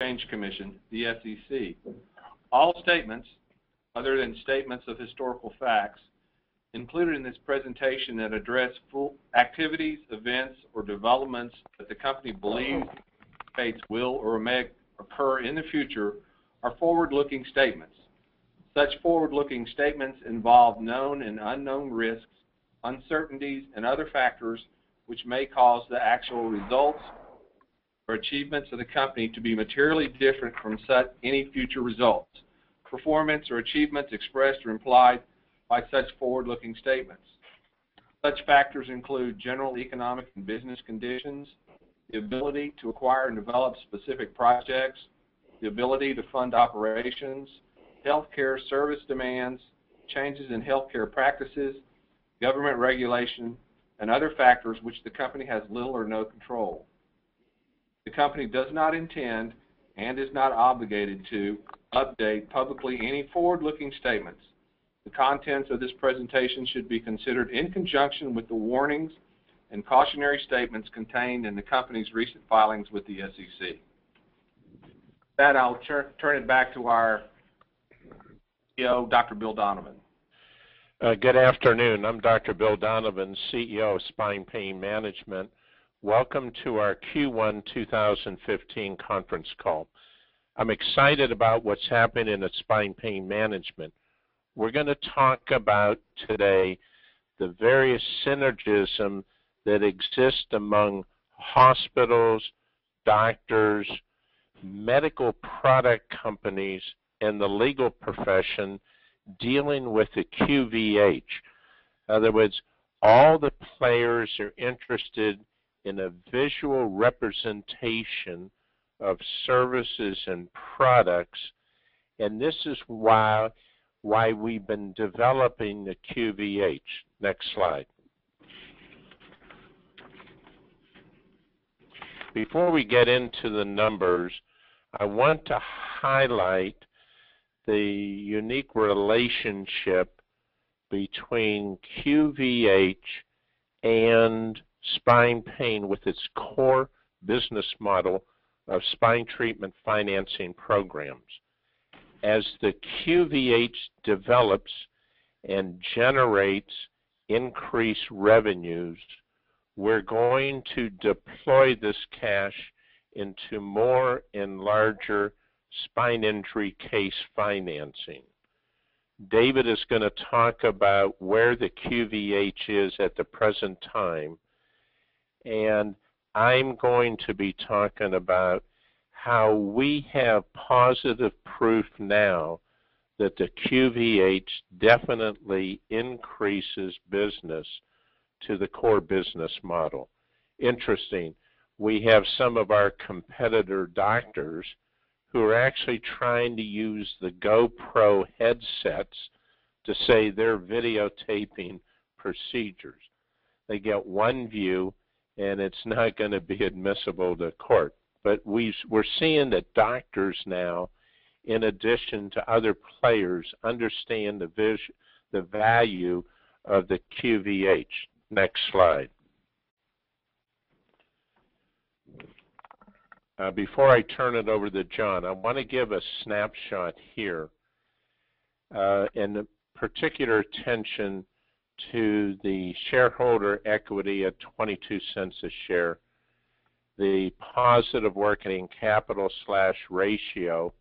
Exchange Commission, the SEC. All statements, other than statements of historical facts, included in this presentation that address full activities, events, or developments that the company believes will or may occur in the future are forward-looking statements. Such forward-looking statements involve known and unknown risks, uncertainties, and other factors which may cause the actual results or achievements of the company to be materially different from such any future results, performance, or achievements expressed or implied by such forward-looking statements. Such factors include general economic and business conditions, the ability to acquire and develop specific projects, the ability to fund operations, healthcare service demands, changes in healthcare practices, government regulation, and other factors which the company has little or no control. The company does not intend and is not obligated to update publicly any forward-looking statements. The contents of this presentation should be considered in conjunction with the warnings and cautionary statements contained in the company's recent filings with the SEC. With that, I'll turn it back to our CEO, Dr. Bill Donovan. Good afternoon. I'm Dr. Bill Donovan, CEO of Spine Pain Management. Welcome to our Q1 2015 conference call. I'm excited about what's happening at Spine Pain Management. We're going to talk about today the various synergism that exist among hospitals, doctors, medical product companies, and the legal profession dealing with the QVH. In other words, all the players are interested in a visual representation of services and products, and this is why we've been developing the QVH. Next slide. Before we get into the numbers, I want to highlight the unique relationship between QVH and spine pain with its core business model of spine treatment financing programs. As the QVH develops and generates increased revenues, we're going to deploy this cash into more and larger spine injury case financing. David is going to talk about where the QVH is at the present time, and I'm going to be talking about how we have positive proof now that the QVH definitely increases business to the core business model. Interesting, we have some of our competitor doctors who are actually trying to use the GoPro headsets to say they're videotaping procedures. They get one view and it's not going to be admissible to court. But we're seeing that doctors now, in addition to other players, understand the value of the QVH. Next slide. Before I turn it over to John, I want to give a snapshot here, and particular attention to the shareholder equity at 22 cents a share, the positive working capital / ratio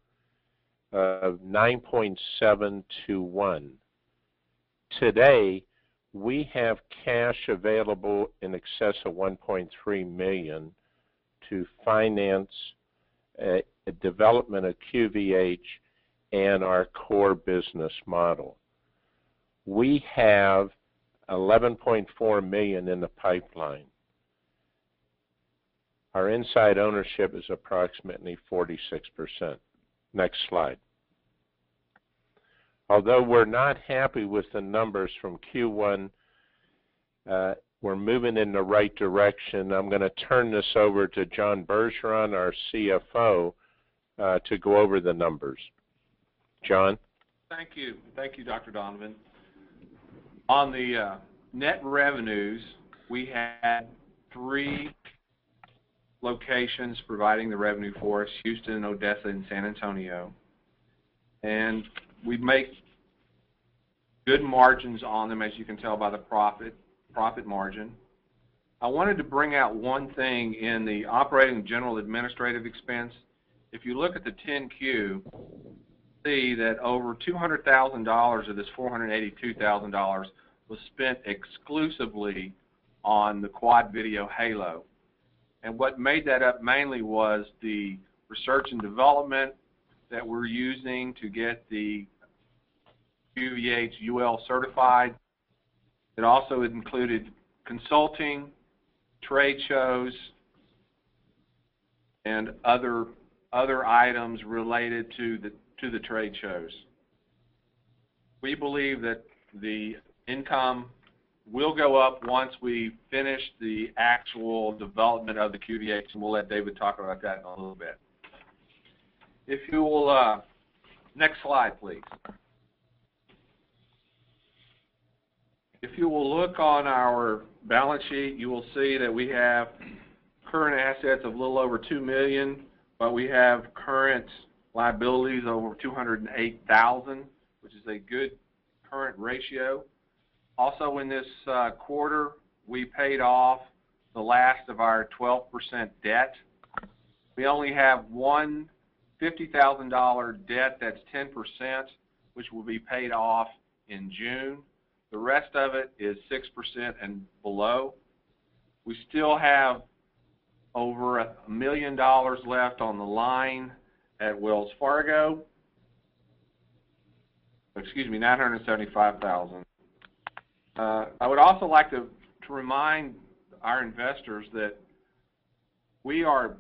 of 9.7 to 1. Today, we have cash available in excess of $1.3 million to finance a development of QVH and our core business model. We have $11.4 million in the pipeline. Our inside ownership is approximately 46%. Next slide. Although we're not happy with the numbers from Q1, we're moving in the right direction. I'm going to turn this over to John Bergeron, our CFO, to go over the numbers. John? Thank you. Thank you, Dr. Donovan. On the net revenues, we had three locations providing the revenue for us: Houston, Odessa, and San Antonio. And we make good margins on them, as you can tell by the profit margin. I wanted to bring out one thing in the operating general administrative expense. If you look at the 10Q, see that over $200,000 of this $482,000 was spent exclusively on the Quad Video Halo. And what made that up mainly was the research and development that we're using to get the QVH UL certified. It also included consulting, trade shows, and other items related to the trade shows. We believe that the income will go up once we finish the actual development of the QVH, and we'll let David talk about that in a little bit. If you will, next slide, please. If you will look on our balance sheet, you will see that we have current assets of a little over $2 million, but we have current liabilities over $208,000, which is a good current ratio. Also in this quarter, we paid off the last of our 12% debt. We only have one $50,000 debt that's 10%, which will be paid off in June. The rest of it is 6% and below. We still have over $1 million left on the line at Wells Fargo. Excuse me, $975,000. I would also like to remind our investors that we are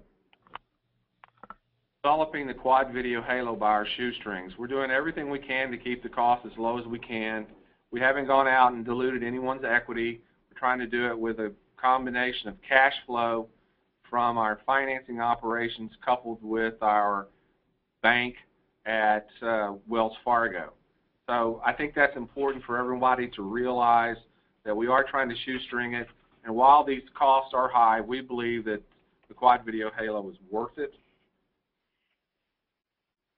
developing the Quad Video Halo by our shoestrings. We're doing everything we can to keep the cost as low as we can. We haven't gone out and diluted anyone's equity. We're trying to do it with a combination of cash flow from our financing operations coupled with our bank at Wells Fargo. So I think that's important for everybody to realize that we are trying to shoestring it. And while these costs are high, we believe that the Quad Video Halo is worth it.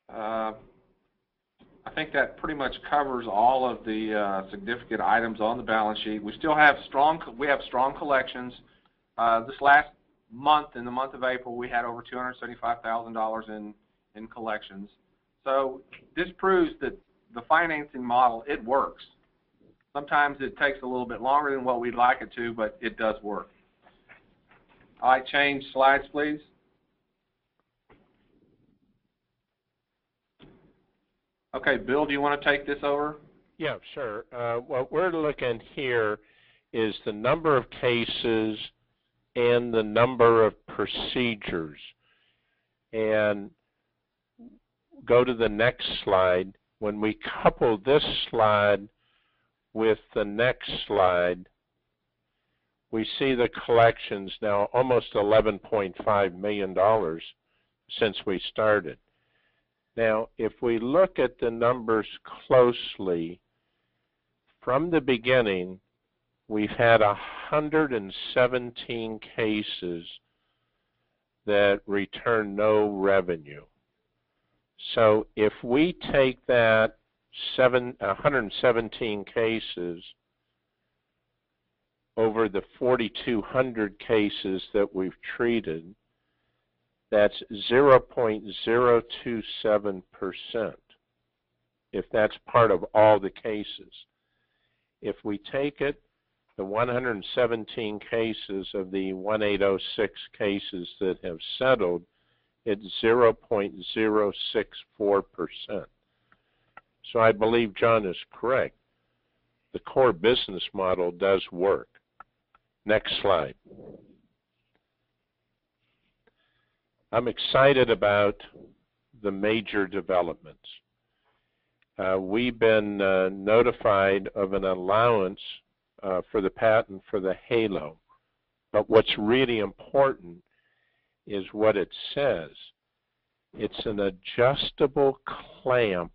I think that pretty much covers all of the significant items on the balance sheet. We still have strong collections. This last month, in the month of April, we had over $275,000 in collections. So this proves that the financing model, it works. Sometimes it takes a little bit longer than what we'd like it to, but it does work. All right, change slides, please. Okay, Bill, do you want to take this over? Yeah, sure. What we're looking here is the number of cases and the number of procedures. And go to the next slide. When we couple this slide with the next slide, we see the collections now almost $11.5 million since we started. Now, if we look at the numbers closely, from the beginning, we've had 117 cases that return no revenue. So if we take that 117 cases over the 4,200 cases that we've treated, that's 0.027%, if that's part of all the cases. If we take it, the 117 cases of the 1806 cases that have settled, it's 0.064%. So I believe John is correct. The core business model does work. Next slide. I'm excited about the major developments. We've been notified of an allowance for the patent for the Halo. But what's really important is what it says. It's an adjustable clamp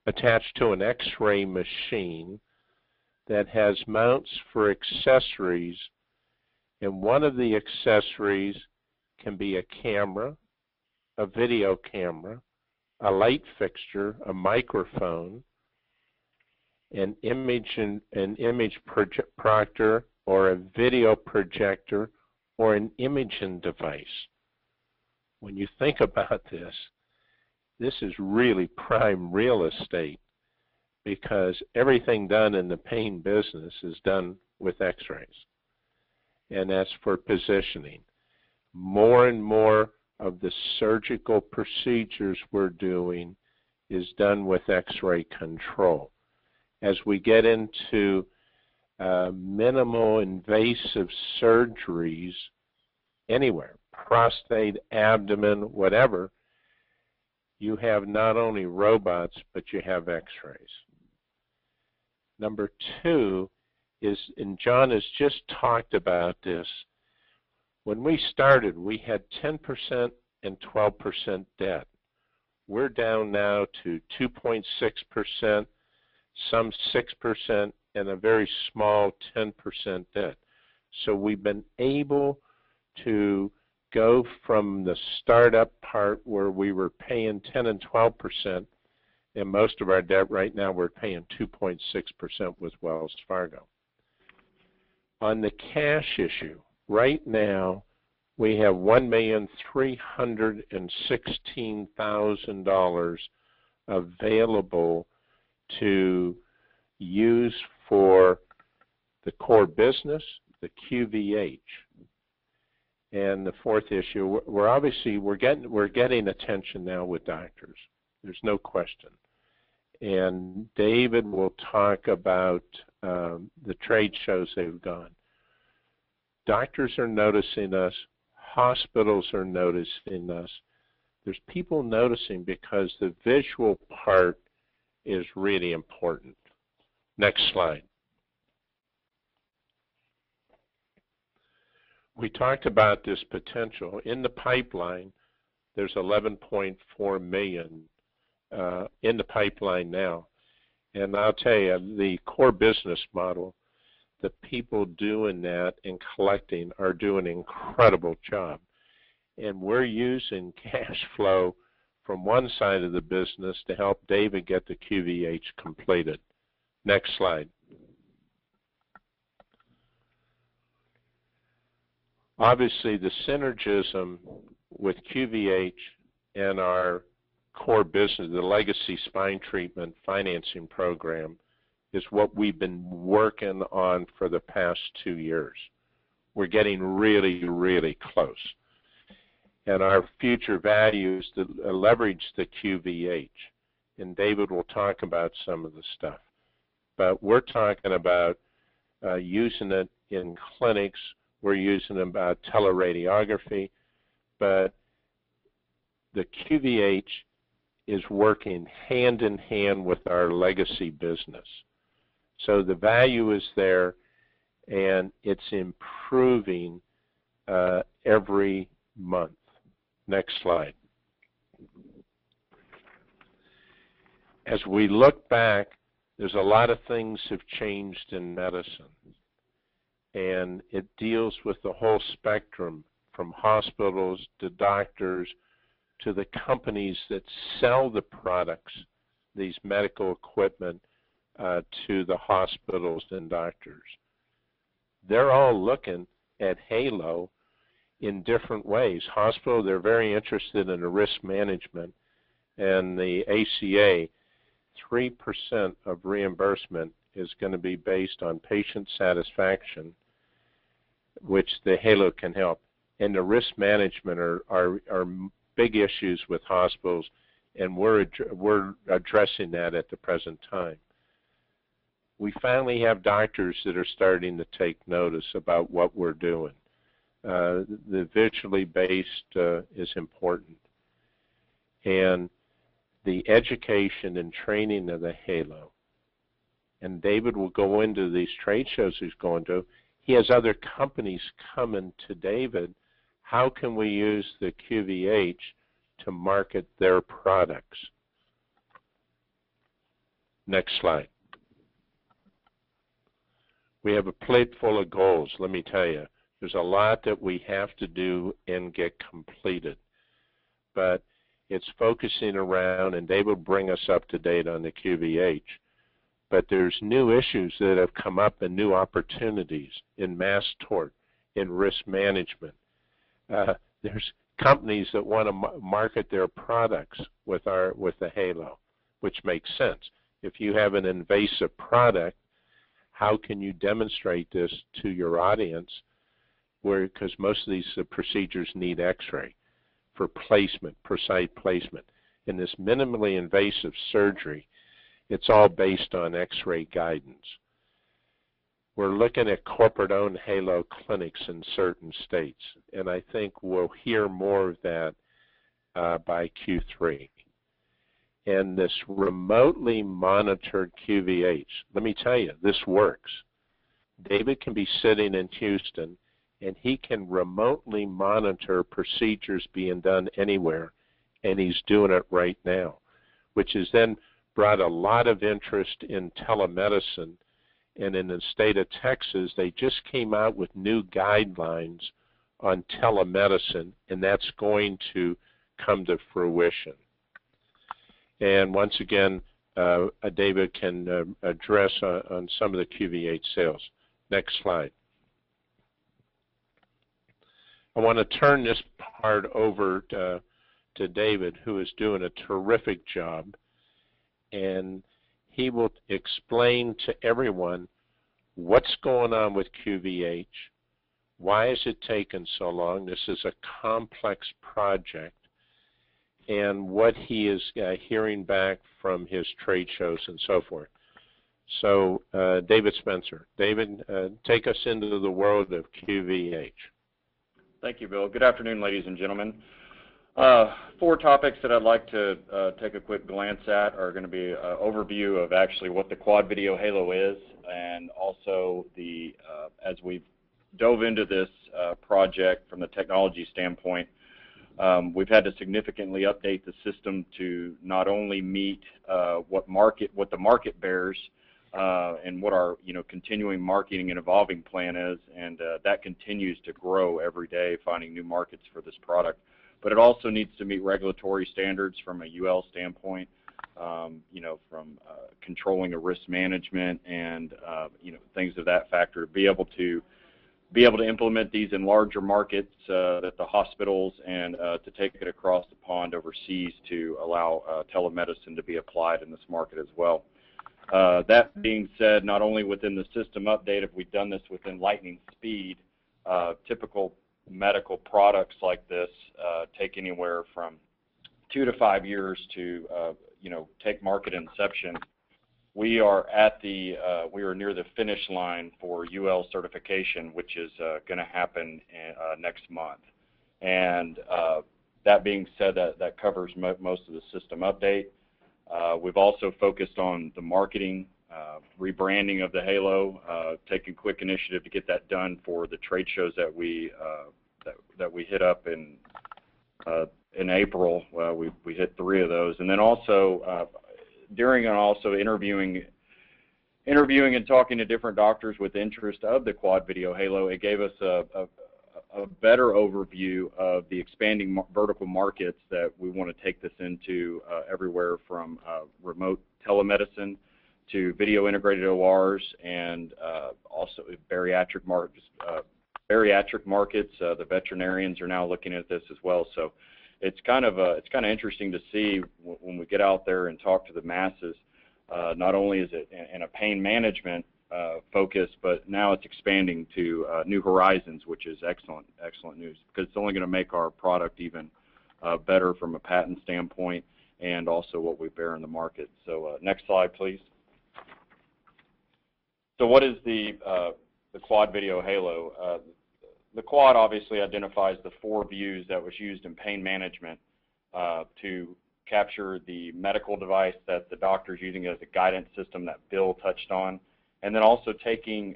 attached to an X-ray machine that has mounts for accessories, and one of the accessories can be a camera, a video camera, a light fixture, a microphone, an image proctor, or a video projector, or an imaging device. When you think about this, this is really prime real estate, because everything done in the pain business is done with x-rays. And that's for positioning. More and more of the surgical procedures we're doing is done with x-ray control. As we get into minimal invasive surgeries anywhere, prostate, abdomen, whatever, you have not only robots, but you have x-rays. Number two is, and John has just talked about this, when we started, we had 10% and 12% debt. We're down now to 2.6%, some 6%, and a very small 10% debt. So we've been able to go from the startup part where we were paying 10 and 12%, and most of our debt right now we're paying 2.6% with Wells Fargo. On the cash issue, right now we have $1,316,000 available to use for the core business, the QVH. And the fourth issue, we're getting attention now with doctors. There's no question. And David will talk about the trade shows they've gone. Doctors are noticing us. Hospitals are noticing us. There's people noticing because the visual part is really important. Next slide. We talked about this potential. In the pipeline, there's 11.4 million in the pipeline now. And I'll tell you, the core business model, the people doing that and collecting are doing an incredible job. And we're using cash flow from one side of the business to help David get the QVH completed. Next slide. Obviously, the synergism with QVH and our core business, the legacy spine treatment financing program, is what we've been working on for the past 2 years. We're getting really, really close. And our future value is to leverage the QVH. And David will talk about some of the stuff. But we're talking about using it in clinics. We're using it about teleradiography. But the QVH is working hand in hand with our legacy business. So the value is there, and it's improving every month. Next slide. As we look back, there's a lot of things have changed in medicine, and it deals with the whole spectrum, from hospitals to doctors to the companies that sell the products, these medical equipment, to the hospitals and doctors. They're all looking at Halo in different ways. Hospital, they're very interested in the risk management, and the ACA, 3% of reimbursement is going to be based on patient satisfaction, which the Halo can help. And the risk management are big issues with hospitals, and we're addressing that at the present time. We finally have doctors that are starting to take notice about what we're doing. The visually based is important. And the education and training of the Halo. And David will go into these trade shows he's going to. He has other companies coming to David. How can we use the QVH to market their products? Next slide. We have a plate full of goals, let me tell you. There's a lot that we have to do and get completed, but it's focusing around, and David will bring us up to date on the QVH, but there's new issues that have come up and new opportunities in mass tort, in risk management. There's companies that want to market their products with the Halo, which makes sense. If you have an invasive product, how can you demonstrate this to your audience? Because most of these procedures need X-ray for placement, precise placement. In this minimally invasive surgery, it's all based on X-ray guidance. We're looking at corporate-owned Halo clinics in certain states, and I think we'll hear more of that by Q3. And this remotely monitored QVH, let me tell you, this works. David can be sitting in Houston, and he can remotely monitor procedures being done anywhere, and he's doing it right now, which has then brought a lot of interest in telemedicine. And in the state of Texas, they just came out with new guidelines on telemedicine, and that's going to come to fruition. And once again, David can address on some of the QVH sales. Next slide. I want to turn this part over to David, who is doing a terrific job, and he will explain to everyone what's going on with QVH, why has it taken so long, this is a complex project, and what he is hearing back from his trade shows and so forth. So David Spencer. David, take us into the world of QVH. Thank you, Bill. Good afternoon, ladies and gentlemen. 4 topics that I'd like to take a quick glance at are going to be an overview of actually what the Quad Video Halo is, and also the as we've dove into this project from the technology standpoint, we've had to significantly update the system to not only meet what the market bears and what our continuing marketing and evolving plan is, and that continues to grow every day, finding new markets for this product. But it also needs to meet regulatory standards from a UL standpoint, from controlling a risk management and things of that factor, to be able to implement these in larger markets, that the hospitals, and to take it across the pond overseas to allow telemedicine to be applied in this market as well. That being said, not only within the system update have we done this within lightning speed. Typical medical products like this take anywhere from 2 to 5 years to take market inception. We are near the finish line for UL certification, which is going to happen next month. And that being said, that covers most of the system update. We've also focused on the marketing, rebranding of the Halo, taking quick initiative to get that done for the trade shows that we hit up in April. We hit 3 of those, and then also interviewing and talking to different doctors with interest of the Quad Video Halo. It gave us a better overview of the expanding vertical markets that we want to take this into, everywhere from remote telemedicine to video integrated ORs, and also bariatric markets. The veterinarians are now looking at this as well. So it's kind of interesting to see when we get out there and talk to the masses. Not only is it in a pain management focus, but now it's expanding to new horizons, which is excellent news, because it's only going to make our product even better from a patent standpoint, and also what we bear in the market. So next slide, please. So what is the Quad Video Halo? The Quad obviously identifies the 4 views that was used in pain management to capture the medical device that the doctor's using as a guidance system that Bill touched on. And then also taking,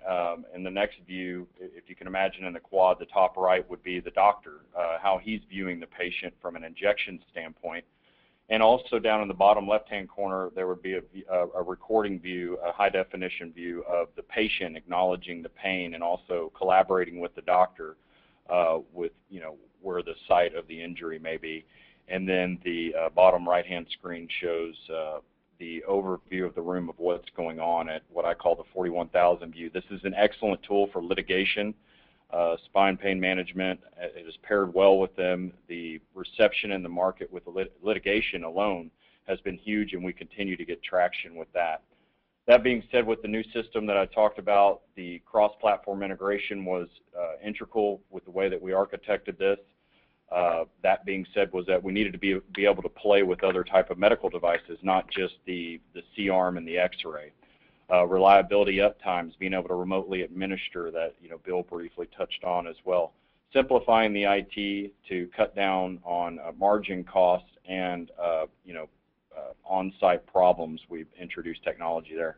in the next view, if you can imagine in the Quad, the top right would be the doctor, how he's viewing the patient from an injection standpoint. And also down in the bottom left-hand corner, there would be a recording view, a high-definition view of the patient acknowledging the pain and also collaborating with the doctor with, where the site of the injury may be. And then the bottom right-hand screen shows the overview of the room of what's going on at what I call the 41,000 view. This is an excellent tool for litigation, spine pain management. It is paired well with them. The reception in the market with the litigation alone has been huge, and we continue to get traction with that. That being said, with the new system that I talked about, the cross-platform integration was integral with the way that we architected this. That being said, was that we needed to be able to play with other type of medical devices, not just the C-arm and the X-ray. Reliability uptimes, being able to remotely administer that, Bill briefly touched on as well. Simplifying the IT to cut down on margin costs and, on-site problems. We've introduced technology there.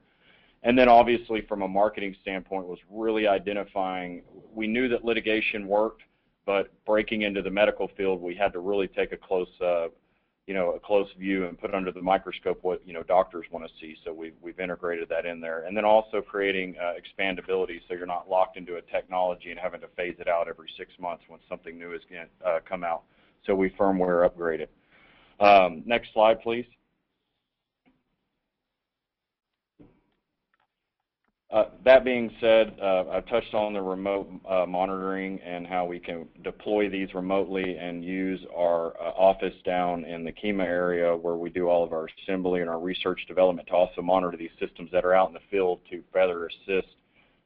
And then obviously from a marketing standpoint was really identifying, we knew that litigation worked, but breaking into the medical field, we had to really take a close view and put under the microscope what doctors want to see. So we've integrated that in there, and then also creating expandability, so you're not locked into a technology and having to phase it out every 6 months when something new is going to come out. So we firmware upgrade it. Next slide, please. That being said, I've touched on the remote monitoring and how we can deploy these remotely and use our office down in the Kemah area where we do all of our assembly and our research development to also monitor these systems that are out in the field to further assist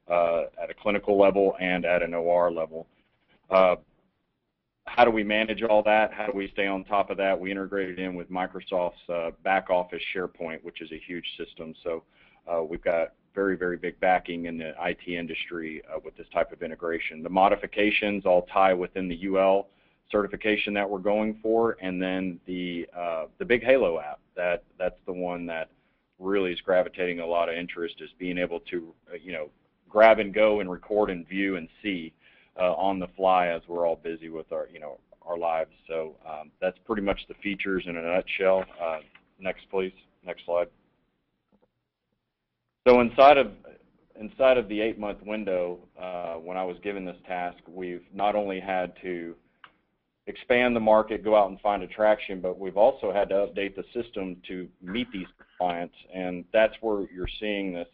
at a clinical level and at an OR level. How do we manage all that? How do we stay on top of that? We integrated in with Microsoft's back office SharePoint, which is a huge system. So we've got very, very big backing in the IT industry with this type of integration. The modifications all tie within the UL certification that we're going for, and then the big Halo app. That's the one that really is gravitating a lot of interest, is being able to grab and go and record and view and see on the fly as we're all busy with our our lives. So that's pretty much the features in a nutshell. Next, please. Next slide. So inside of the 8-month window, when I was given this task, we've not only had to expand the market, go out and find attraction, but we've also had to update the system to meet these clients, and that's where you're seeing this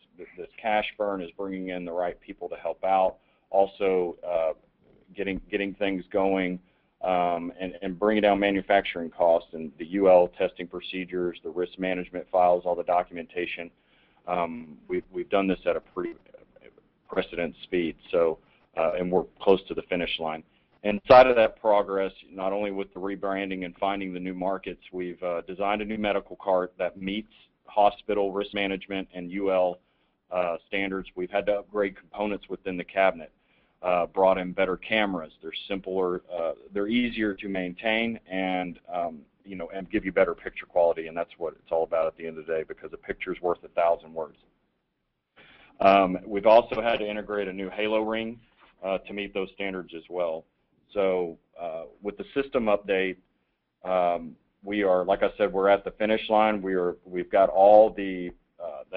cash burn is bringing in the right people to help out, also getting things going, and bringing down manufacturing costs and the UL testing procedures, the risk management files, all the documentation. We've done this at a pretty precedent speed, so and we're close to the finish line. Inside of that progress, not only with the rebranding and finding the new markets, we've designed a new medical cart that meets hospital risk management and UL standards. We've had to upgrade components within the cabinet, brought in better cameras. They're simpler, they're easier to maintain, and and give you better picture quality, and that's what it's all about at the end of the day, because a picture's worth 1,000 words. We've also had to integrate a new Halo ring to meet those standards as well. So with the system update, we are, like I said, we're at the finish line. We've got all the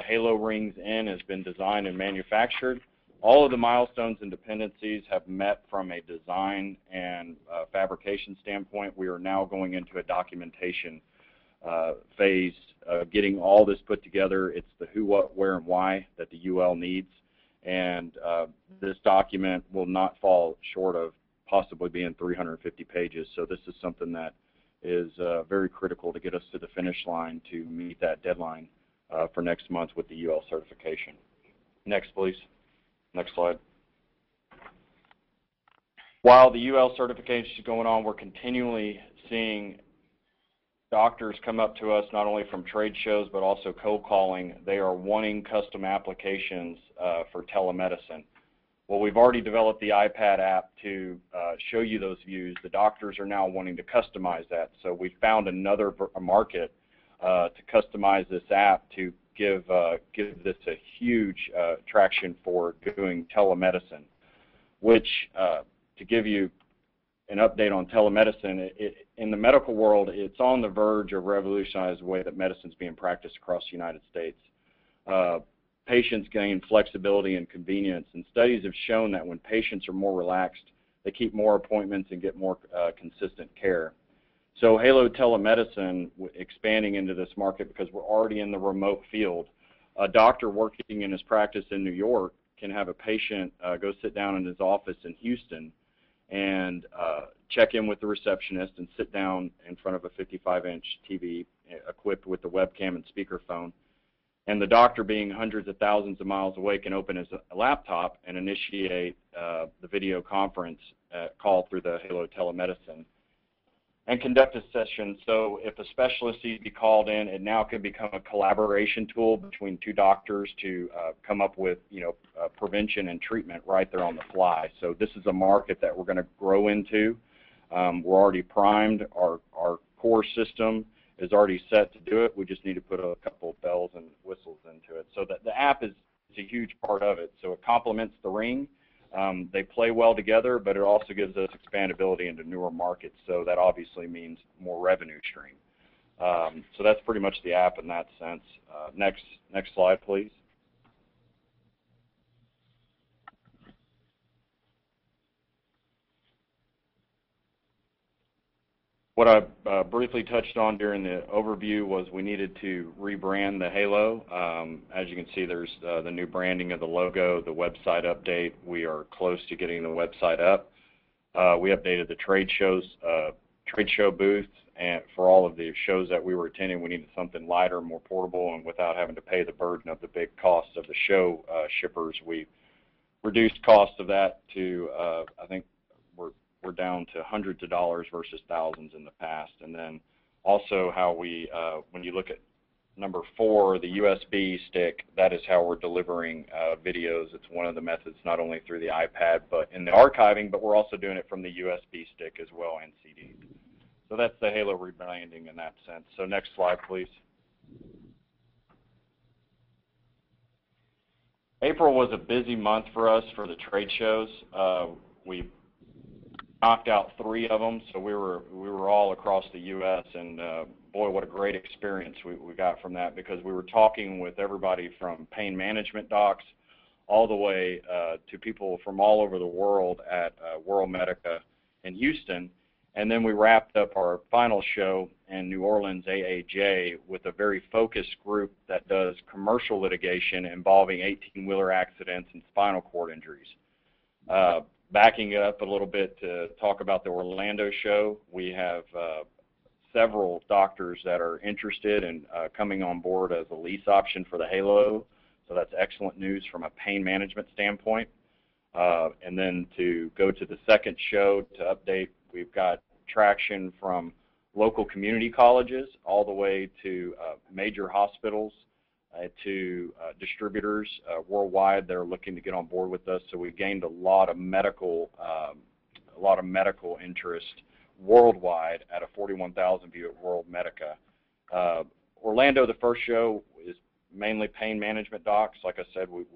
Halo rings in, has been designed and manufactured. All of the milestones and dependencies have met from a design and fabrication standpoint. We are now going into a documentation phase, getting all this put together. It's the who, what, where, and why that the UL needs. And this document will not fall short of possibly being 350 pages. So this is something that is very critical to get us to the finish line to meet that deadline for next month with the UL certification. Next, please. Next slide. While the UL certification is going on, we're continually seeing doctors come up to us, not only from trade shows, but also cold calling. They are wanting custom applications for telemedicine. Well, we've already developed the iPad app to show you those views. The doctors are now wanting to customize that. So we found another market to customize this app to give this a huge traction for doing telemedicine, which, to give you an update on telemedicine. In the medical world, it's on the verge of revolutionizing the way that medicine is being practiced across the United States. Patients gain flexibility and convenience, and studies have shown that when patients are more relaxed, they keep more appointments and get more consistent care. So Halo Telemedicine expanding into this market because we're already in the remote field. A doctor working in his practice in New York can have a patient go sit down in his office in Houston and check in with the receptionist and sit down in front of a 55-inch TV equipped with the webcam and speakerphone. And the doctor, being hundreds of thousands of miles away, can open his laptop and initiate the video conference call through the Halo Telemedicine and conduct a session. So if a specialist needs to be called in, it now can become a collaboration tool between two doctors to come up with, prevention and treatment right there on the fly. So this is a market that we're going to grow into. We're already primed. Our core system is already set to do it. We just need to put a couple of bells and whistles into it. So that the app is a huge part of it. So it complements the Ring. They play well together, but it also gives us expandability into newer markets. So that obviously means more revenue stream. So that's pretty much the app in that sense. Next slide, please. What I briefly touched on during the overview was we needed to rebrand the Halo. As you can see, there's the new branding of the logo, the website update. We are close to getting the website up. We updated the trade show booth, and for all of the shows that we were attending, we needed something lighter, more portable, and without having to pay the burden of the big cost of the show shippers. We reduced cost of that to, I think, we're down to hundreds of dollars versus thousands in the past. And then also how we, when you look at number 4, the USB stick, that is how we're delivering videos. It's one of the methods, not only through the iPad, but in the archiving, but we're also doing it from the USB stick as well and CDs. So that's the Halo rebranding in that sense. So next slide, please. April was a busy month for us for the trade shows. We knocked out 3 of them, so we were all across the U.S. and boy, what a great experience we got from that, because we were talking with everybody from pain management docs all the way to people from all over the world at World Medica in Houston, and then we wrapped up our final show in New Orleans, AAJ, with a very focused group that does commercial litigation involving 18-wheeler accidents and spinal cord injuries. Backing it up a little bit to talk about the Orlando show, we have several doctors that are interested in coming on board as a lease option for the Halo, so that's excellent news from a pain management standpoint. And then to go to the second show to update, we've got traction from local community colleges all the way to major hospitals, to distributors worldwide that are looking to get on board with us. So we gained a lot of medical interest worldwide at a 41,000 view at World Medica. Orlando, the first show, is mainly pain management docs. Like I said, we've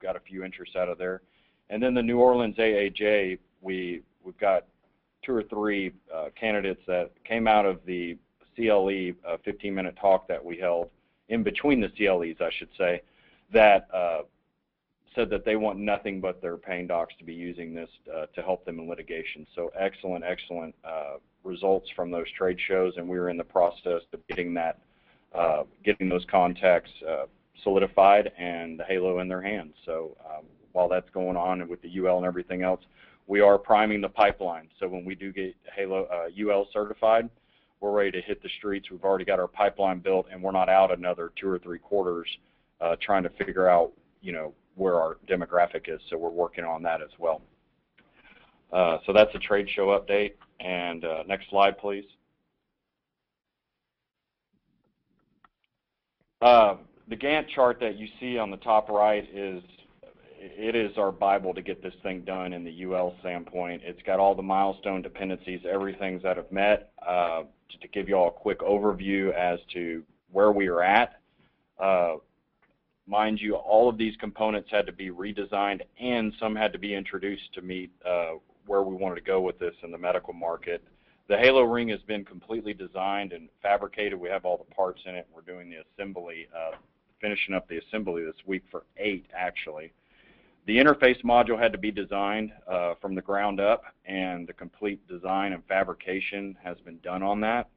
got a few interests out of there. And then the New Orleans AAJ, we've got 2 or 3 candidates that came out of the CLE 15-minute talk that we held, in between the CLEs, I should say, that said that they want nothing but their pain docs to be using this to help them in litigation. So excellent results from those trade shows, and we were in the process of getting those contacts solidified and the Halo in their hands. So while that's going on and with the UL and everything else, we are priming the pipeline. So when we do get Halo UL certified, we're ready to hit the streets. We've already got our pipeline built, and we're not out another 2 or 3 quarters trying to figure out, where our demographic is. So we're working on that as well. So that's a trade show update. And next slide, please. The Gantt chart that you see on the top right is our Bible to get this thing done in the UL standpoint. It's got all the milestone dependencies, everything's that have met. To give you all a quick overview as to where we are at. Mind you, all of these components had to be redesigned, and some had to be introduced to meet where we wanted to go with this in the medical market. The Halo ring has been completely designed and fabricated. We have all the parts in it. We're doing the assembly, finishing up the assembly this week for 8 actually. The interface module had to be designed from the ground up, and the complete design and fabrication has been done on that.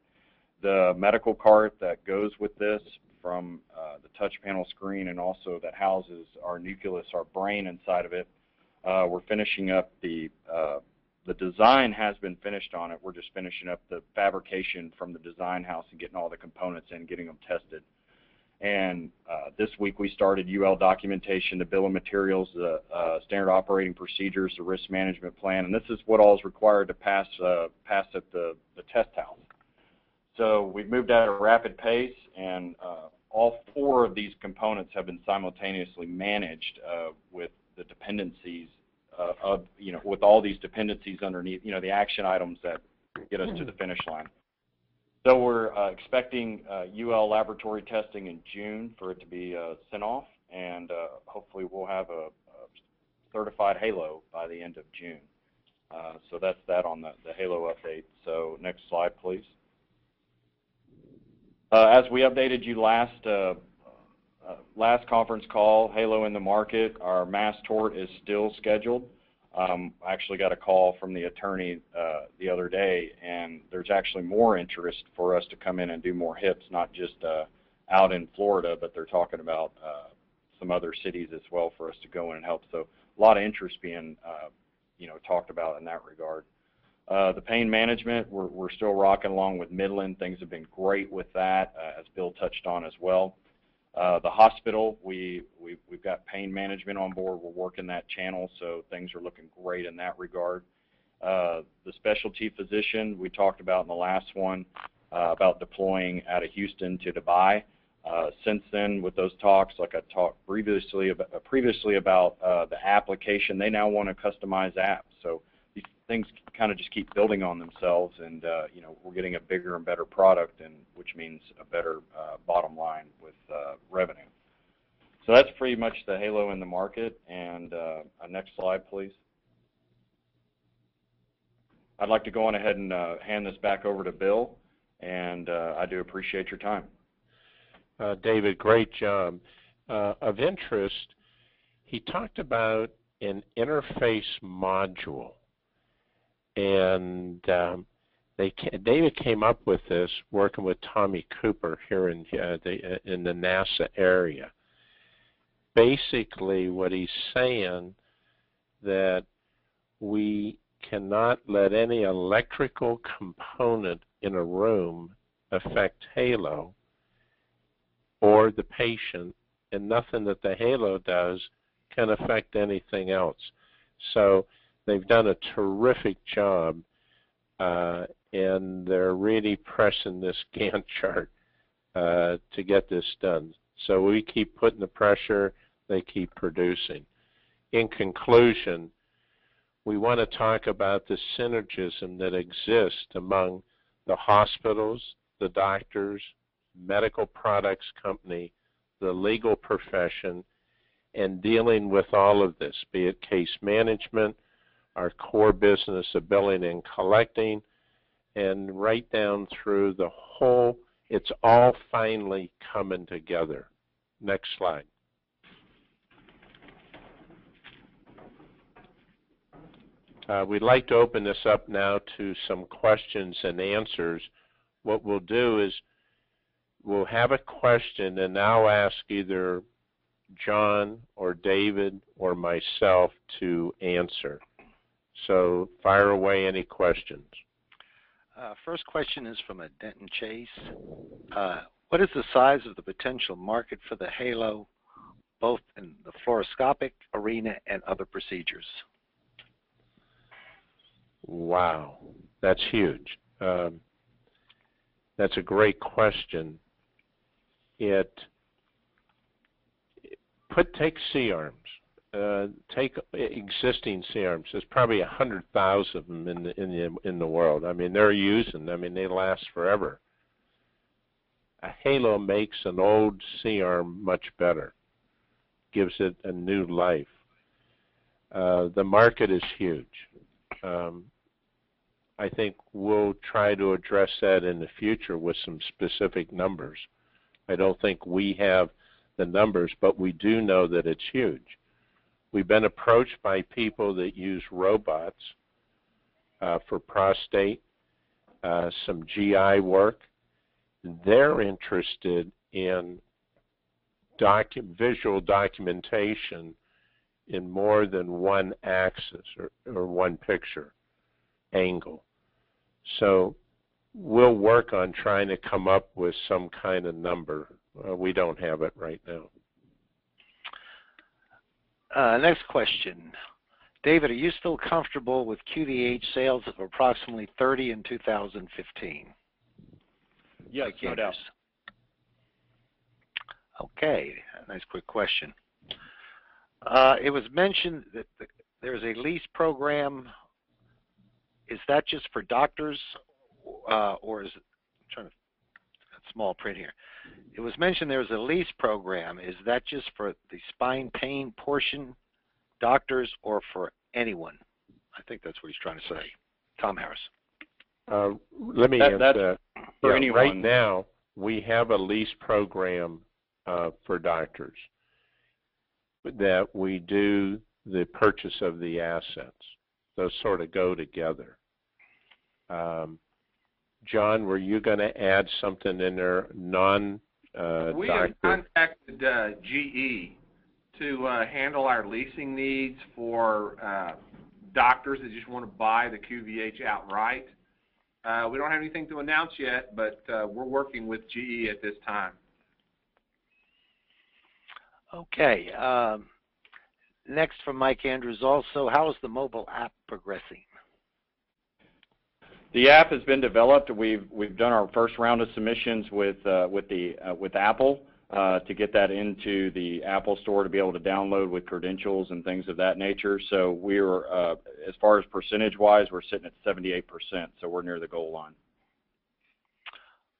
The medical cart that goes with this, from the touch panel screen, and also that houses our nucleus, our brain inside of it, we're finishing up the design has been finished on it. We're just finishing up the fabrication from the design house and getting all the components in, getting them tested. And this week we started UL documentation, the bill of materials, the standard operating procedures, the risk management plan, and this is what all is required to pass at the test house. So we've moved at a rapid pace, and all 4 of these components have been simultaneously managed with the dependencies with all these dependencies underneath, the action items that get us to the finish line. So we're expecting UL laboratory testing in June for it to be sent off, and hopefully we'll have a certified Halo by the end of June. So that's that on the Halo update. So next slide, please. As we updated you last conference call, Halo in the market, our mass tort is still scheduled. I actually got a call from the attorney the other day, and there's actually more interest for us to come in and do more HIPs, not just out in Florida, but they're talking about some other cities as well for us to go in and help. So a lot of interest being talked about in that regard. The pain management, we're still rocking along with Midland. Things have been great with that, as Bill touched on as well. The hospital, we've got pain management on board. We're working that channel, so things are looking great in that regard. The specialty physician, we talked about in the last one, about deploying out of Houston to Dubai. Since then, with those talks, like I talked previously about the application, they now want a customized app. So these things kind of just keep building on themselves, and we're getting a bigger and better product, and which means a better bottom line with revenue. So that's pretty much the Halo in the market. And next slide, please. I'd like to go on ahead and hand this back over to Bill, and I do appreciate your time. David, great job. Of interest, he talked about an interface module, and David came up with this working with Tommy Cooper here in the NASA area. Basically, what he's saying that we cannot let any electrical component in a room affect Halo or the patient, and nothing that the Halo does can affect anything else. So they've done a terrific job, and they're really pressing this Gantt chart to get this done. So we keep putting the pressure, they keep producing. In conclusion, we want to talk about the synergism that exists among the hospitals, the doctors, medical products company, the legal profession, and dealing with all of this, be it case management, our core business of billing and collecting, and right down through the whole, it's all finally coming together. Next slide. We'd like to open this up now to some questions and answers. What we'll do is we'll have a question, and I'll ask either John or David or myself to answer. So fire away any questions. First question is from a Denton Chase. What is the size of the potential market for the Halo, both in the fluoroscopic arena and other procedures? Wow, that's huge. That's a great question. Take C-arms. Take existing C-arms. There's probably 100,000 of them in the world. I mean, they're using. I mean, they last forever. A Halo makes an old C-arm much better. Gives it a new life. The market is huge. I think we'll try to address that in the future with some specific numbers. I don't think we have the numbers, but we do know that it's huge. We've been approached by people that use robots for prostate, some GI work. They're interested in visual documentation in more than one axis or one picture angle. So we'll work on trying to come up with some kind of number. We don't have it right now. Next question. David, are you still comfortable with QVH sales of approximately 30 in 2015? Yes, no doubt. Okay, nice quick question. It was mentioned that there's a lease program. Is that just for doctors, or is it, I'm trying to, small print here. It was mentioned there's a lease program. Is that just for the spine pain portion, doctors, or for anyone? I think that's what he's trying to say. Tom Harris. Let me answer that. For anyone. Right now, we have a lease program for doctors that we do the purchase of the assets. Those sort of go together. John, were you going to add something in there, non-doctor? We have contacted GE to handle our leasing needs for doctors that just want to buy the QVH outright. We don't have anything to announce yet, but we're working with GE at this time. Okay. Next from Mike Andrews also, how is the mobile app progressing? The app has been developed. We've done our first round of submissions with Apple to get that into the Apple Store to be able to download with credentials and things of that nature. So we're, as far as percentage-wise, we're sitting at 78%. So we're near the goal line.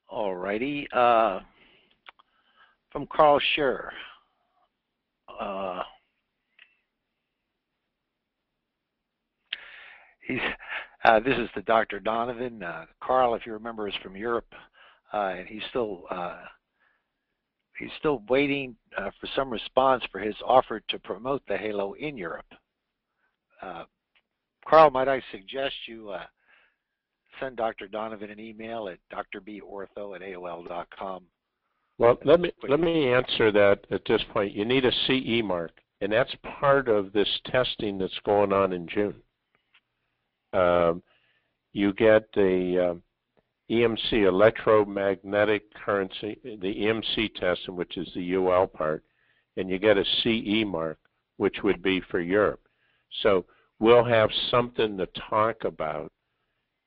All righty. From Carl Scherer. This is the Dr. Donovan. Carl, if you remember, is from Europe, and he's still waiting for some response for his offer to promote the Halo in Europe. Carl, might I suggest you send Dr. Donovan an email at drbortho@aol.com. Well, let me answer that at this point. You need a CE mark, and that's part of this testing that's going on in June. You get the EMC, electromagnetic currency, the EMC testing, which is the UL part, and you get a CE mark, which would be for Europe. So we'll have something to talk about,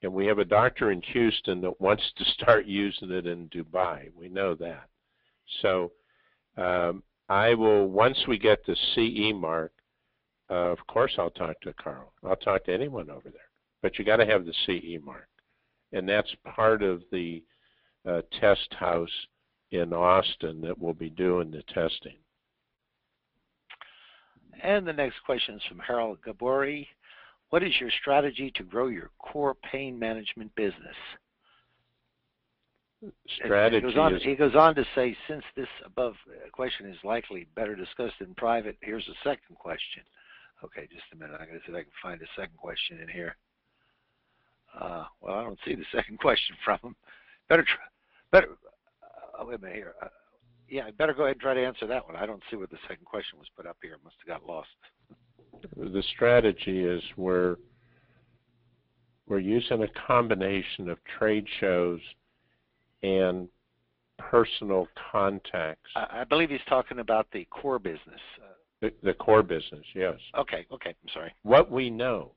and we have a doctor in Houston that wants to start using it in Dubai. We know that. So I will, once we get the CE mark, of course I'll talk to Carl. I'll talk to anyone over there. But you got to have the CE mark. And that's part of the test house in Austin that will be doing the testing. And the next question is from Harold Gabori. What is your strategy to grow your core pain management business? Strategy he goes on to say, since this above question is likely better discussed in private, here's a second question. Okay, just a minute. I'm going to see if I can find a second question in here. Well, I don't see the second question from him. Wait a minute here. Yeah, I better go ahead and try to answer that one. I don't see where the second question was put up here. It must have got lost. The strategy is we're using a combination of trade shows and personal contacts. I believe he's talking about the core business. The core business, yes. Okay, I'm sorry. What we know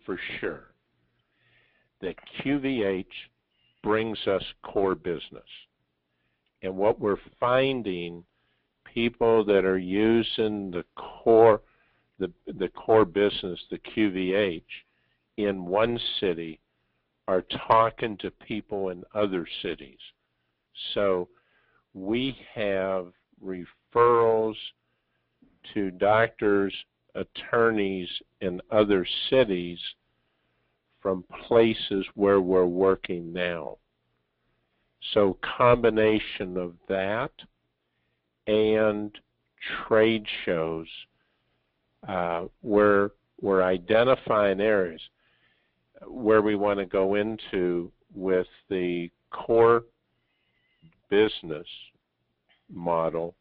for sure, that QVH brings us core business. And what we're finding, people that are using the core business, the QVH, in one city are talking to people in other cities. So we have referrals to doctors attorneys in other cities from places where we're working now. So combination of that and trade shows, we're identifying areas where we want to go into with the core business model,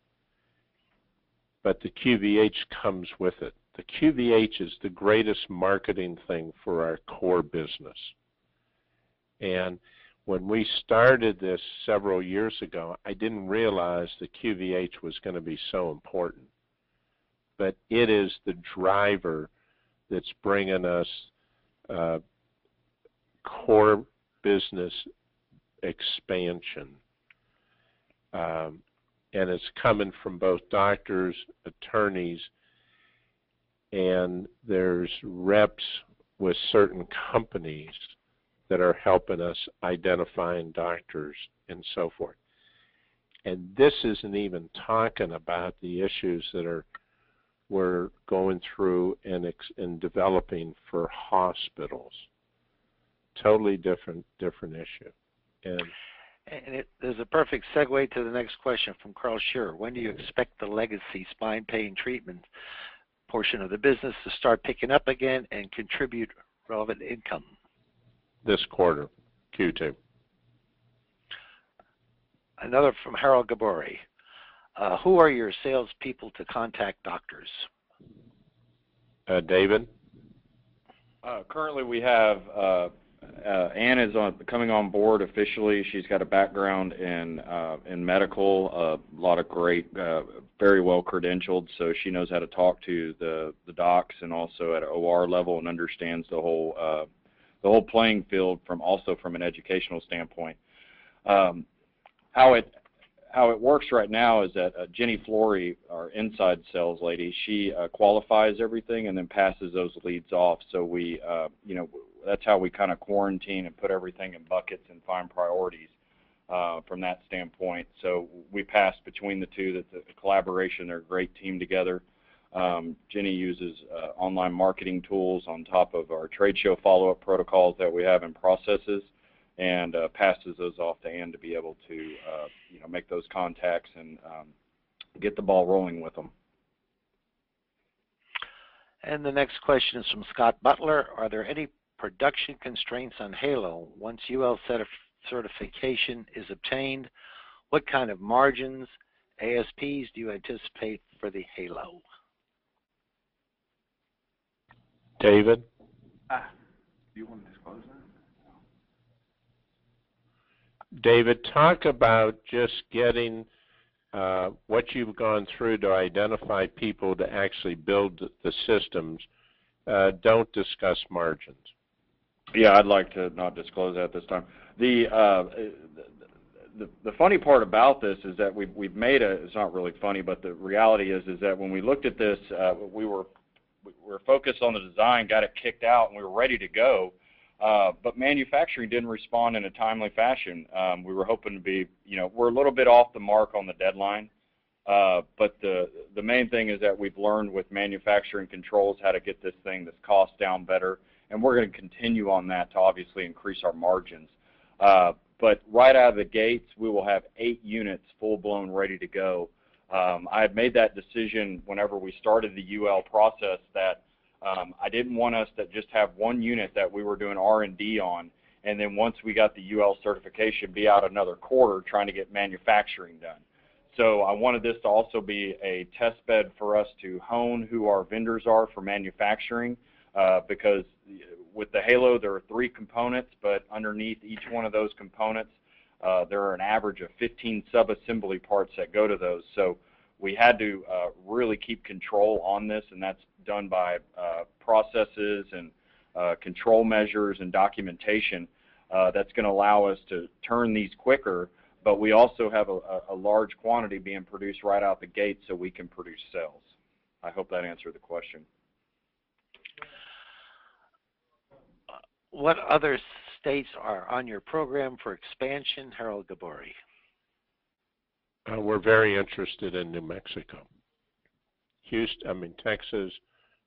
but the QVH comes with it. The QVH is the greatest marketing thing for our core business. And when we started this several years ago, I didn't realize the QVH was going to be so important. But it is the driver that's bringing us core business expansion. And it's coming from both doctors, attorneys, and there's reps with certain companies that are helping us identifying doctors and so forth. And this isn't even talking about the issues that we're going through and developing for hospitals. Totally different issue. And there's a perfect segue to the next question from Carl Shearer. When do you expect the legacy spine pain treatment portion of the business to start picking up again and contribute relevant income? This quarter, Q2. Another from Harold Gabori. Who are your salespeople to contact doctors? David? Currently we have Ann is coming on board officially. She's got a background in medical, a lot of great, very well credentialed, so she knows how to talk to the docs and also at an OR level and understands the whole playing field from an educational standpoint. How it works right now is that Jenny Flory, our inside sales lady, she qualifies everything and then passes those leads off. So we, that's how we kind of quarantine and put everything in buckets and find priorities from that standpoint. So we pass between the two. That's a collaboration. They're a great team together. Jenny uses online marketing tools on top of our trade show follow-up protocols that we have and processes, and passes those off to Ann to be able to make those contacts and get the ball rolling with them. And the next question is from Scott Butler. Are there any production constraints on Halo once UL certification is obtained? What kind of margins, ASPs do you anticipate for the Halo? David? Do you want to disclose that? David, talk about just getting what you've gone through to identify people to actually build the systems. Don't discuss margins. Yeah, I'd like to not disclose that this time. The funny part about this is that we've made it's not really funny, but the reality is that when we looked at this, we were focused on the design, got it kicked out, and we were ready to go. But manufacturing didn't respond in a timely fashion. We were hoping to be, we're a little bit off the mark on the deadline. But the main thing is that we've learned with manufacturing controls how to get this cost down better. And we're going to continue on that to obviously increase our margins. But right out of the gates, we will have 8 units full-blown ready to go. I had made that decision whenever we started the UL process that I didn't want us to just have 1 unit that we were doing R&D on, and then once we got the UL certification, be out another quarter trying to get manufacturing done. So I wanted this to also be a test bed for us to hone who our vendors are for manufacturing, because with the Halo there are 3 components, but underneath each one of those components there are an average of 15 sub-assembly parts that go to those. So we had to really keep control on this, and that's done by processes and control measures and documentation that's going to allow us to turn these quicker, but we also have a large quantity being produced right out the gate so we can produce cells. I hope that answered the question. What other states are on your program for expansion? Harold Gabori. We're very interested in New Mexico. Texas,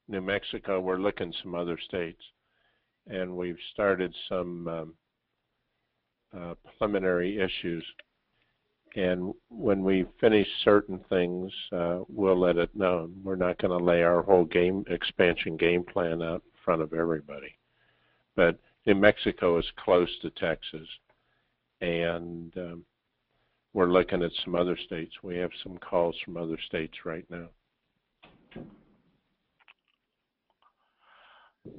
New Mexico, we're looking some other states. And we've started some preliminary issues. And when we finish certain things, we'll let it known. We're not going to lay our whole expansion game plan out in front of everybody. But New Mexico is close to Texas, and we're looking at some other states. We have some calls from other states right now.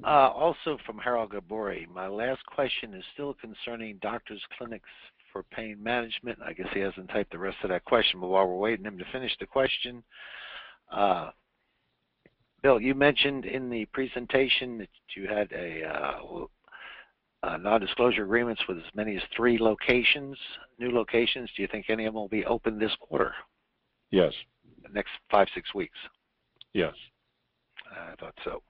Also from Harold Gabori, my last question is still concerning doctors' clinics for pain management. I guess he hasn't typed the rest of that question, but while we're waiting him to finish the question, Bill, you mentioned in the presentation that you had non-disclosure agreements with as many as 3 locations, new locations. Do you think any of them will be open this quarter? Yes. The next 5-6 weeks? Yes. I thought so.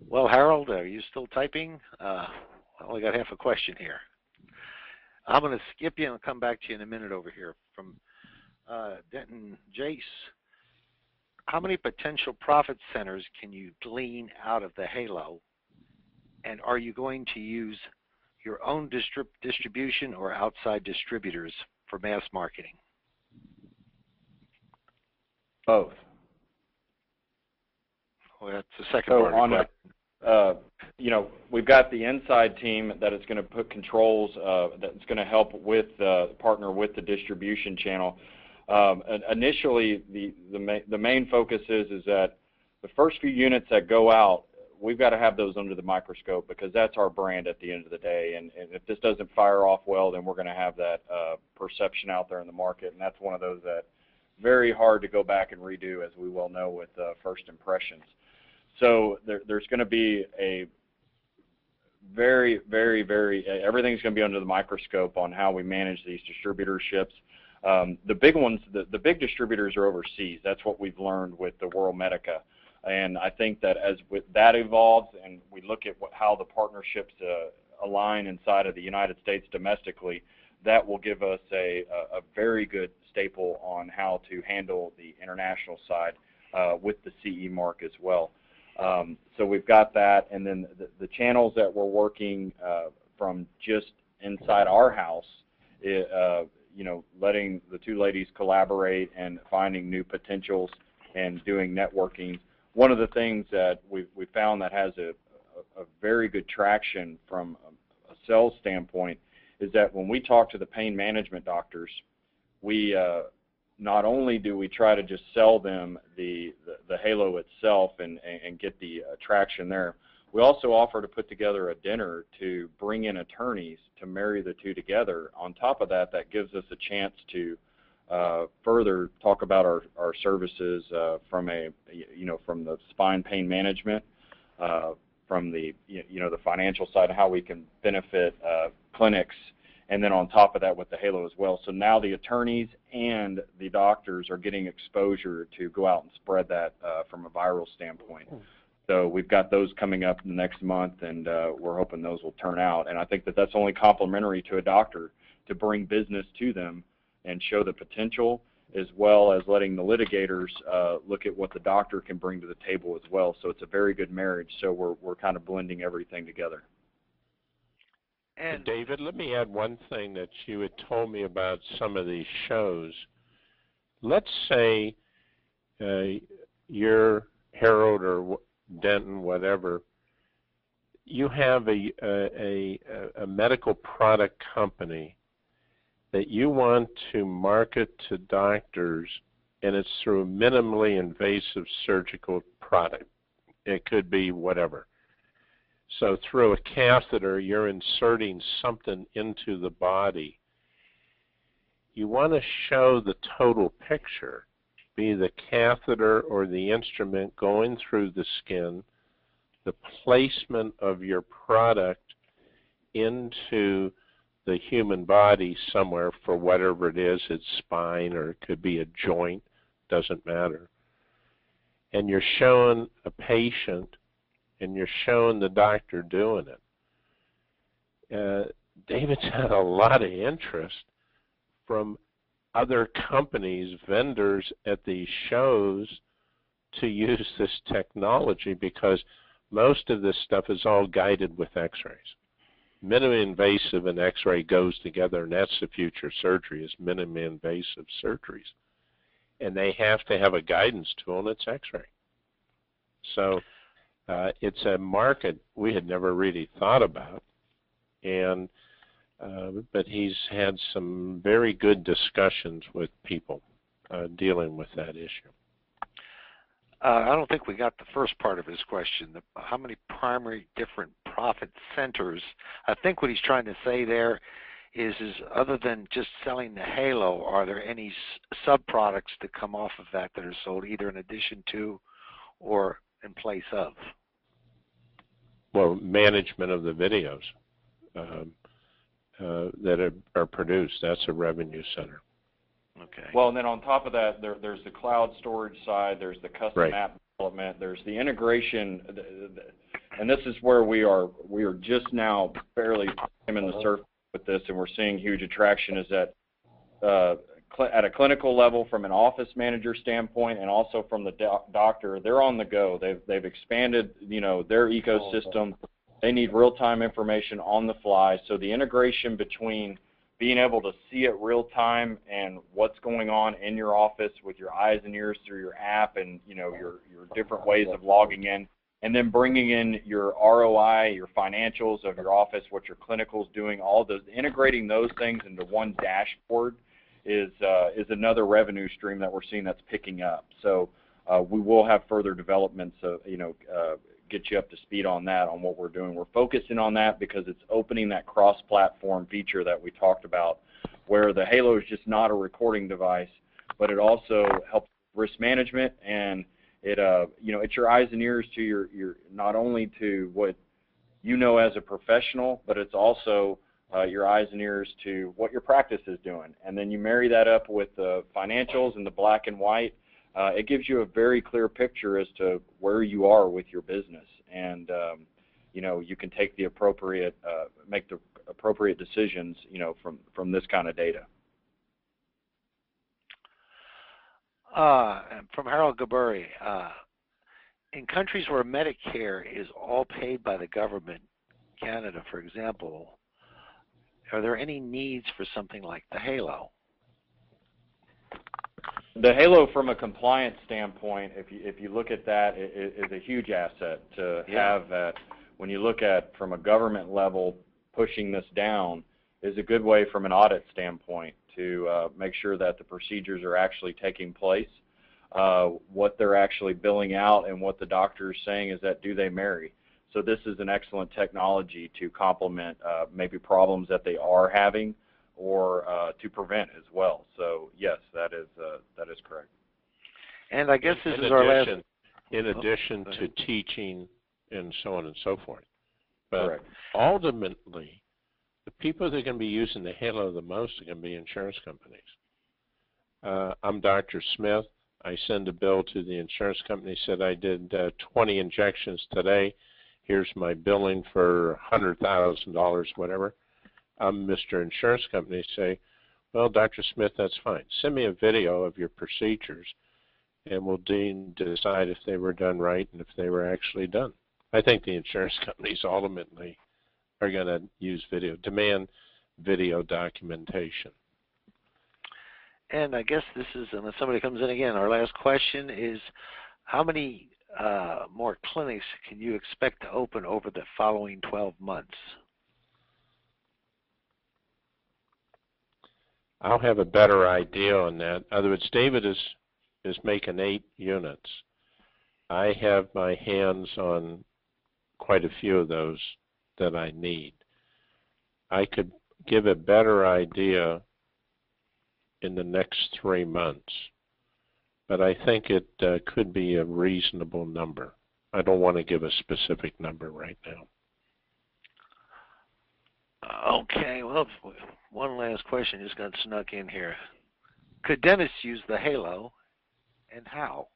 Well, Harold, are you still typing? I only got half a question here. I'm going to skip you and I'll come back to you in a minute over here. From Denton Jace, how many potential profit centers can you glean out of the Halo? And are you going to use your own distribution or outside distributors for mass marketing? Both. Well, that's the second part of the question. You know, we've got the inside team that is going to put controls that's going to help with partner with the distribution channel. Initially, the main focus is that the first few units that go out, we've got to have those under the microscope because that's our brand at the end of the day. And if this doesn't fire off well, then we're going to have that perception out there in the market, and that's one of those that very hard to go back and redo, as we well know, with first impressions. So there's going to be a very, very, everything's going to be under the microscope on how we manage these distributorships. The big ones, the big distributors are overseas. That's what we've learned with the World Medica. And I think that as that evolves and we look at how the partnerships align inside of the United States domestically, that will give us a very good staple on how to handle the international side with the CE mark as well. So we've got that, and then the channels that we're working from just inside our house, you know, letting the 2 ladies collaborate and finding new potentials and doing networking. One of the things that we found that has a very good traction from a sales standpoint is that when we talk to the pain management doctors, we not only do we try to just sell them the Halo itself and get the traction there, we also offer to put together a dinner to bring in attorneys to marry the 2 together. On top of that, that gives us a chance to further talk about our services from the spine pain management, from the the financial side, how we can benefit clinics, and then on top of that with the Halo as well. So now the attorneys and the doctors are getting exposure to go out and spread that from a viral standpoint. So we've got those coming up in the next month, and we're hoping those will turn out. And I think that that's only complementary to a doctor to bring business to them and show the potential, as well as letting the litigators look at what the doctor can bring to the table as well. So it's a very good marriage. So we're kind of blending everything together. And David, let me add one thing that you had told me about some of these shows. Let's say you're Harold or Denton, whatever. You have a medical product company that you want to market to doctors, and it's through a minimally invasive surgical product. It could be whatever. So through a catheter, you're inserting something into the body. You want to show the total picture, be the catheter or the instrument going through the skin, the placement of your product into the human body somewhere for whatever it is, it's spine or it could be a joint, doesn't matter. And you're showing a patient and you're showing the doctor doing it. David's had a lot of interest from other companies, vendors at these shows to use this technology because most of this stuff is all guided with x-rays. Minimally invasive and x-ray goes together, and that's the future surgery, is minimally invasive surgeries. And they have to have a guidance tool, and it's x-ray. So it's a market we had never really thought about. And but he's had some very good discussions with people dealing with that issue. I don't think we got the first part of his question. How many primary different profit centers? I think what he's trying to say there is other than just selling the Halo, are there any sub-products that come off of that that are sold either in addition to or in place of? Well, management of the videos that are produced, that's a revenue center. Okay. Well, and then on top of that, there's the cloud storage side, there's the custom app development, there's the integration, and this is where we are just now barely skimming the surface with this, and we're seeing huge attraction, is that at a clinical level from an office manager standpoint and also from the doctor, they're on the go. They've expanded, their ecosystem. They need real-time information on the fly, so the integration between being able to see it real time and what's going on in your office with your eyes and ears through your app and your different ways of logging in, and then bringing in your ROI, your financials of your office, what your clinical's doing, all those, integrating those things into one dashboard is another revenue stream that we're seeing that's picking up. So we will have further developments, get you up to speed on that, on what we're doing. We're focusing on that because it's opening that cross-platform feature that we talked about, where the Halo is just not a recording device, but it also helps risk management, and it it's your eyes and ears to your not only to what as a professional, but it's also your eyes and ears to what your practice is doing. And then you marry that up with the financials and the black and white. It gives you a very clear picture as to where you are with your business, and you can take the appropriate, make the appropriate decisions, from this kind of data. From Harold Gaburi, in countries where Medicare is all paid by the government, Canada, for example, are there any needs for something like the Halo? The Halo, from a compliance standpoint, if you look at that, is a huge asset to have. That when you look at from a government level, pushing this down is a good way from an audit standpoint to make sure that the procedures are actually taking place, what they're actually billing out, and what the doctor is saying is that do they marry. So this is an excellent technology to complement maybe problems that they are having, or to prevent as well. So yes, that is correct. And I guess this is our last. In addition to teaching and so on and so forth. But correct. Ultimately, the people that are going to be using the Halo the most are going to be insurance companies. I'm Dr. Smith. I send a bill to the insurance company, said I did 20 injections today. Here's my billing for $100,000, whatever. Mr. Insurance Company, say, well, Dr. Smith, that's fine. Send me a video of your procedures, and we'll decide if they were done right and if they were actually done. I think the insurance companies ultimately are going to use video, demand video documentation. And I guess this is, unless somebody comes in again, our last question is, how many more clinics can you expect to open over the following 12 months? I'll have a better idea on that. In other words, David is making 8 units. I have my hands on quite a few of those that I need. I could give a better idea in the next 3 months, but I think it could be a reasonable number. I don't want to give a specific number right now. Okay, well, one last question just got snuck in here. Could dentists use the Halo, and how?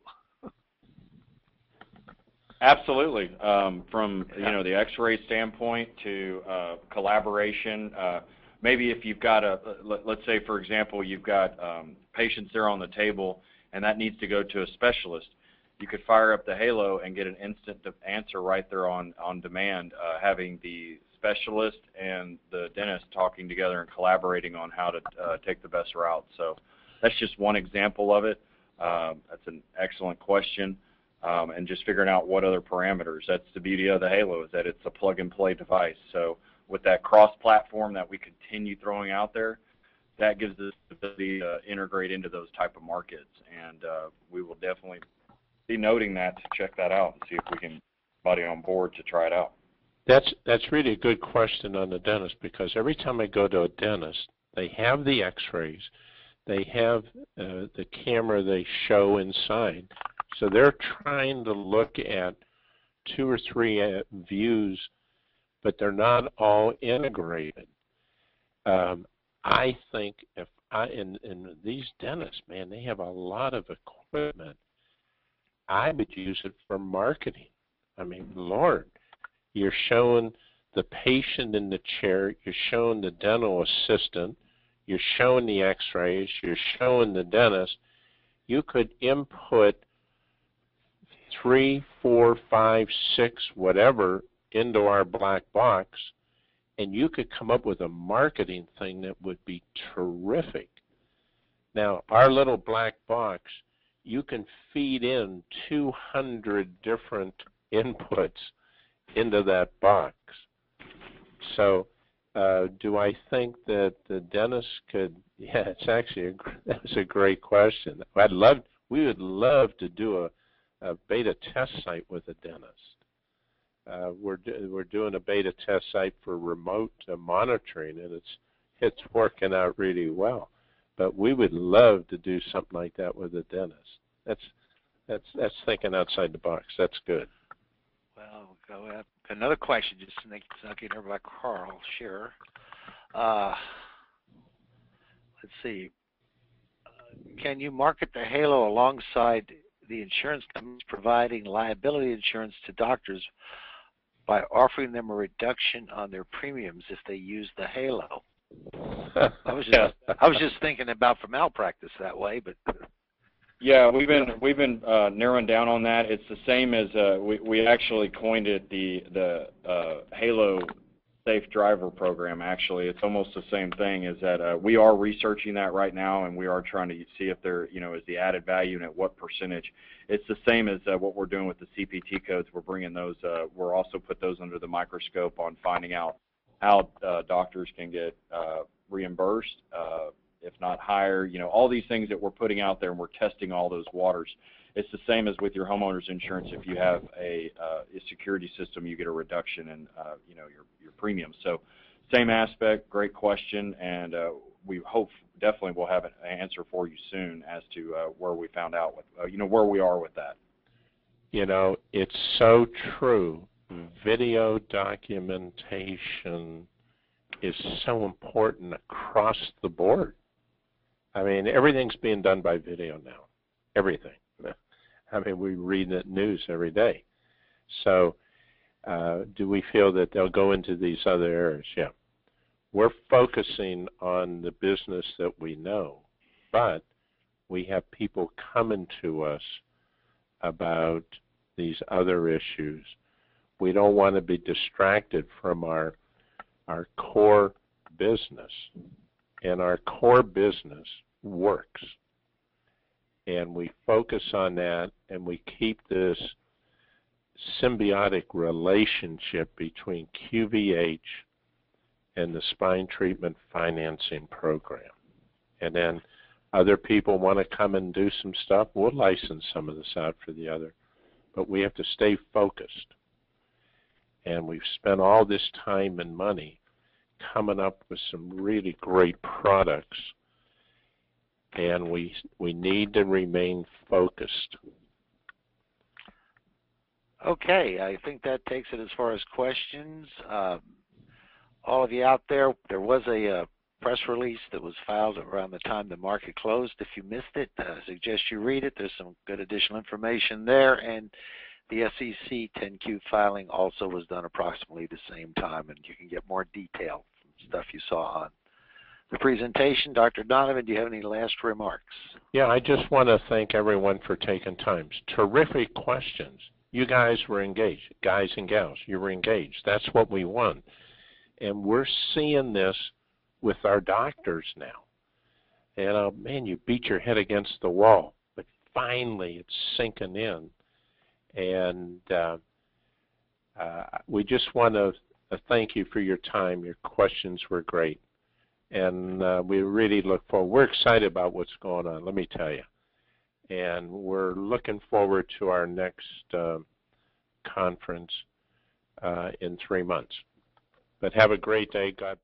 Absolutely. From the X-ray standpoint to collaboration, maybe if you've got let's say for example you've got patients there on the table, and that needs to go to a specialist. you could fire up the Halo and get an instant answer right there on demand, having the specialist and the dentist talking together and collaborating on how to take the best route. So that's just one example of it. That's an excellent question. And just figuring out what other parameters. That's the beauty of the Halo, is that it's a plug-and-play device. So with that cross-platform that we continue throwing out there, that gives us the ability to integrate into those type of markets. And we will definitely be noting that to check that out and see if we can get somebody on board to try it out. That's really a good question on the dentist, because every time I go to a dentist, they have the x-rays, they have the camera they show inside. So they're trying to look at 2 or 3 views, but they're not all integrated. I think and these dentists, man, they have a lot of equipment. I would use it for marketing. I mean, Lord, you're showing the patient in the chair, you're showing the dental assistant, you're showing the x-rays, you're showing the dentist. You could input 3, 4, 5, 6, whatever into our black box, and you could come up with a marketing thing that would be terrific. Now, our little black box, you can feed in 200 different inputs into that box. So do I think that the dentist could, yeah, it's actually that's a great question. We would love to do a beta test site with a dentist. We're doing a beta test site for remote monitoring, and it's working out really well. But we would love to do something like that with a dentist. That's thinking outside the box. That's good. Well, we'll go ahead. Another question, just snuck in here by Carl Scherer. Let's see. Can you market the Halo alongside the insurance companies providing liability insurance to doctors by offering them a reduction on their premiums if they use the Halo? I was just thinking about for malpractice that way, but yeah, we've been narrowing down on that. It's the same as we actually coined it the Halo Safe Driver Program. Actually, it's almost the same thing. Is that we are researching that right now, and we are trying to see if there is the added value and at what percentage. It's the same as what we're doing with the CPT codes. We're bringing those. We're also put those under the microscope on finding out how doctors can get reimbursed, if not higher. All these things that we're putting out there, and we're testing all those waters. It's the same as with your homeowner's insurance. If you have a security system, you get a reduction in your premiums. So same aspect, great question, and we hope definitely we'll have an answer for you soon as to where we found out with where we are with that. It's so true. Video documentation is so important across the board. I mean, everything's being done by video now. Everything. I mean, we read the news every day. So do we feel that they'll go into these other areas? Yeah. We're focusing on the business that we know, but we have people coming to us about these other issues. We don't want to be distracted from our core business. And our core business works. And we focus on that, and we keep this symbiotic relationship between QVH and the spine treatment financing program. And then other people want to come and do some stuff, we'll license some of this out for the other. But we have to stay focused. And we've spent all this time and money coming up with some really great products, and we need to remain focused. Okay, I think that takes it as far as questions. All of you out there was a press release that was filed around the time the market closed. If you missed it, I suggest you read it. There's some good additional information there, and the SEC 10Q filing also was done approximately the same time, and you can get more detail from stuff you saw on the presentation. Dr. Donovan, do you have any last remarks? Yeah, I just want to thank everyone for taking time. Terrific questions. You guys were engaged, guys and gals, you were engaged. That's what we want. And we're seeing this with our doctors now. And man, you beat your head against the wall, but finally it's sinking in. And we just want to thank you for your time. Your questions were great. And we really look forward. We're excited about what's going on, let me tell you. And we're looking forward to our next conference in 3 months. But have a great day. God